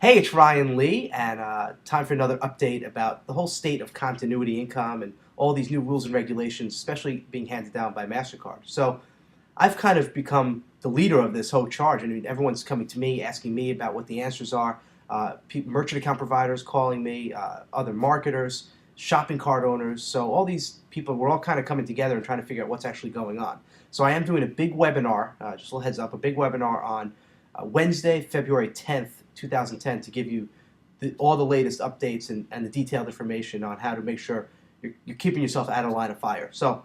Hey, it's Ryan Lee, and time for another update about the whole state of continuity income and all these new rules and regulations, especially being handed down by MasterCard. So I've kind of become the leader of this whole charge. I mean, everyone's coming to me, asking me about what the answers are. Merchant account providers calling me, other marketers, shopping cart owners. So all these people, we're all kind of coming together and trying to figure out what's actually going on. So I am doing a big webinar, just a little heads up, a big webinar on Wednesday, February 10th, 2010, to give you all the latest updates and the detailed information on how to make sure you're keeping yourself out of line of fire. So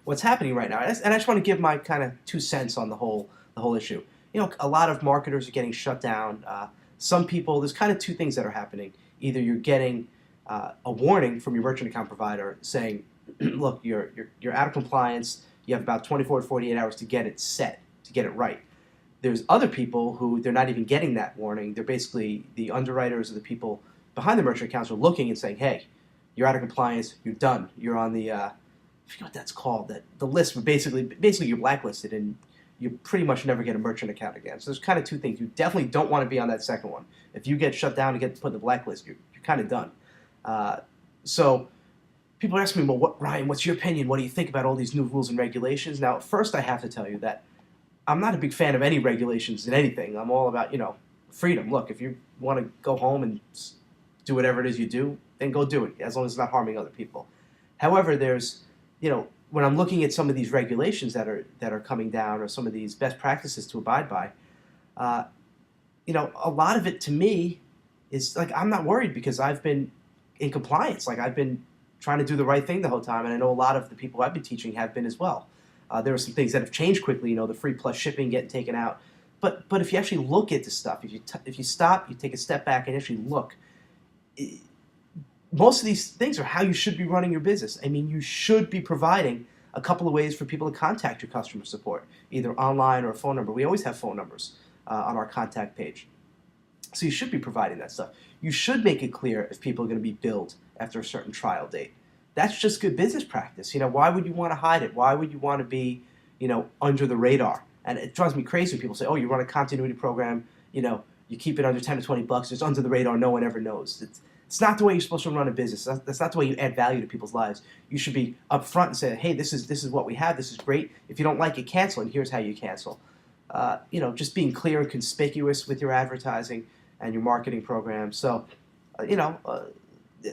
what's happening right now, and I just want to give my kind of 2 cents on the whole issue. You know, a lot of marketers are getting shut down. Some people, there's kind of two things that are happening. Either you're getting a warning from your merchant account provider saying, look, you're out of compliance. You have about 24 to 48 hours to get it set, to get it right. There's other people who they're not even getting that warning. They're basically the underwriters or the people behind the merchant accounts are looking and saying, hey, you're out of compliance. You're done. You're on the I forget what that's called. That the list, but basically you're blacklisted and you pretty much never get a merchant account again. So there's kind of two things. You definitely don't want to be on that second one. If you get shut down and get put in the blacklist, you're kind of done. So people are asking me, well, Ryan, what's your opinion? What do you think about all these new rules and regulations? Now, first I have to tell you that I'm not a big fan of any regulations in anything. I'm all about, freedom. Look, if you want to go home and do whatever it is you do, then go do it, as long as it's not harming other people. However, there's, when I'm looking at some of these regulations that are coming down, or some of these best practices to abide by, a lot of it to me is like I'm not worried because I've been in compliance. Like I've been trying to do the right thing the whole time, and I know a lot of the people I've been teaching have been as well. There are some things that have changed quickly, the free plus shipping getting taken out. But if you actually look at the stuff, if you stop, you take a step back and actually look, most of these things are how you should be running your business. I mean, you should be providing a couple of ways for people to contact your customer support, either online or a phone number. We always have phone numbers on our contact page. So you should be providing that stuff. You should make it clear if people are going to be billed after a certain trial date. That's just good business practice. Why would you want to hide it? Why would you want to be, under the radar? And it drives me crazy when people say, oh, you run a continuity program, you keep it under 10 to 20 bucks, it's under the radar, no one ever knows. It's not the way you're supposed to run a business. That's not the way you add value to people's lives. You should be upfront and say, hey, this is what we have, this is great. If you don't like it, cancel, and here's how you cancel. Just being clear and conspicuous with your advertising and your marketing program. So,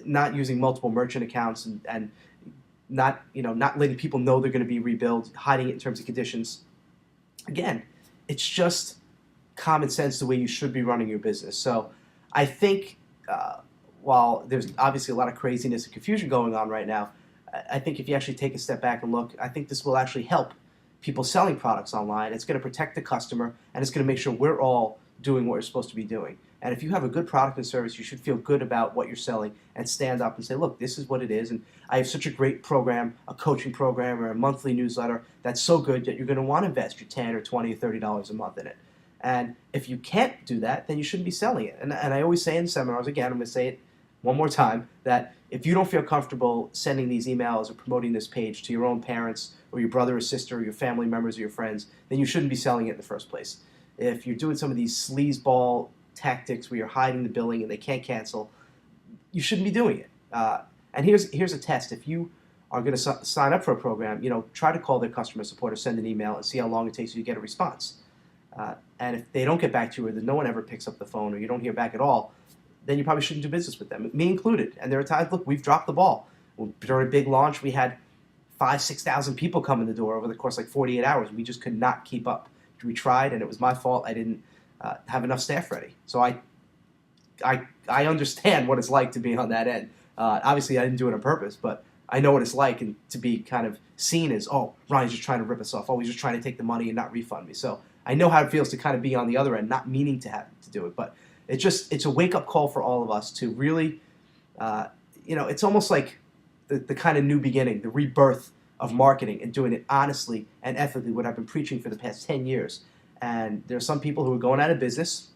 not using multiple merchant accounts and not letting people know they're going to be rebilled, hiding it in terms of conditions. Again, it's just common sense the way you should be running your business. So I think while there's obviously a lot of craziness and confusion going on right now, I think if you actually take a step back and look, I think this will actually help people selling products online. It's going to protect the customer, and it's going to make sure we're all doing what we're supposed to be doing. And if you have a good product and service, you should feel good about what you're selling and stand up and say, look, this is what it is. And I have such a great program, a coaching program or a monthly newsletter that's so good that you're going to want to invest your $10 or $20 or $30 a month in it. And if you can't do that, then you shouldn't be selling it. And I always say in seminars, again, I'm going to say it one more time, that if you don't feel comfortable sending these emails or promoting this page to your own parents or your brother or sister or your family members or your friends, then you shouldn't be selling it in the first place. If you're doing some of these sleazeball tactics where you're hiding the billing and they can't cancel, you shouldn't be doing it. And here's a test. If you are going to sign up for a program, try to call their customer support or send an email and see how long it takes you to get a response. And if they don't get back to you, or that no one ever picks up the phone, or you don't hear back at all, then you probably shouldn't do business with them, me included. And there are times, look, we've dropped the ball. During a big launch, we had 5,000-6,000 people come in the door over the course of like 48 hours. We just could not keep up. We tried, and it was my fault. I didn't have enough staff ready. So I understand what it's like to be on that end. Obviously, I didn't do it on purpose, but I know what it's like, and to be kind of seen as, oh, Ryan's just trying to rip us off. Oh, he's just trying to take the money and not refund me. So I know how it feels to kind of be on the other end, not meaning to have to do it. But it's a wake-up call for all of us to really, it's almost like the kind of new beginning, the rebirth of marketing, and doing it honestly and ethically, what I've been preaching for the past 10 years. And there are some people who are going out of business,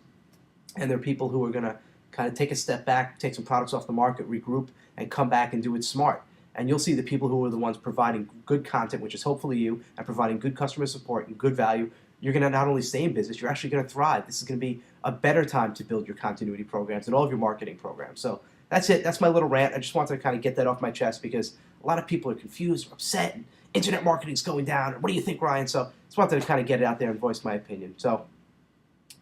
and there are people who are going to kind of take a step back, take some products off the market, regroup, and come back and do it smart. And you'll see the people who are the ones providing good content, which is hopefully you, and providing good customer support and good value, you're going to not only stay in business, you're actually going to thrive. This is going to be a better time to build your continuity programs and all of your marketing programs. So that's it. That's my little rant. I just wanted to kind of get that off my chest because a lot of people are confused or upset, and internet marketing is going down. What do you think, Ryan? So just wanted to kind of get it out there and voice my opinion. So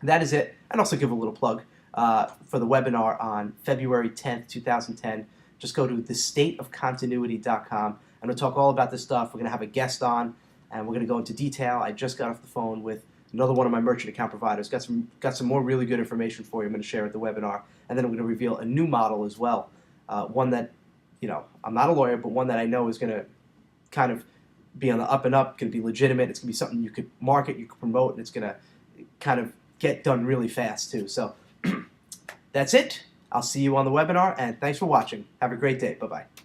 that is it. And also give a little plug for the webinar on February 10th, 2010. Just go to thestateofcontinuity.com, and we'll talk all about this stuff. We're going to have a guest on, and we're going to go into detail. I just got off the phone with another one of my merchant account providers. Got some more really good information for you I'm going to share at the webinar. And then I'm going to reveal a new model as well. One that, I'm not a lawyer, but one that I know is going to kind of be on the up and up, going to be legitimate. It's going to be something you could market, you could promote, and it's going to kind of get done really fast too. So that's it. I'll see you on the webinar, and thanks for watching. Have a great day. Bye-bye.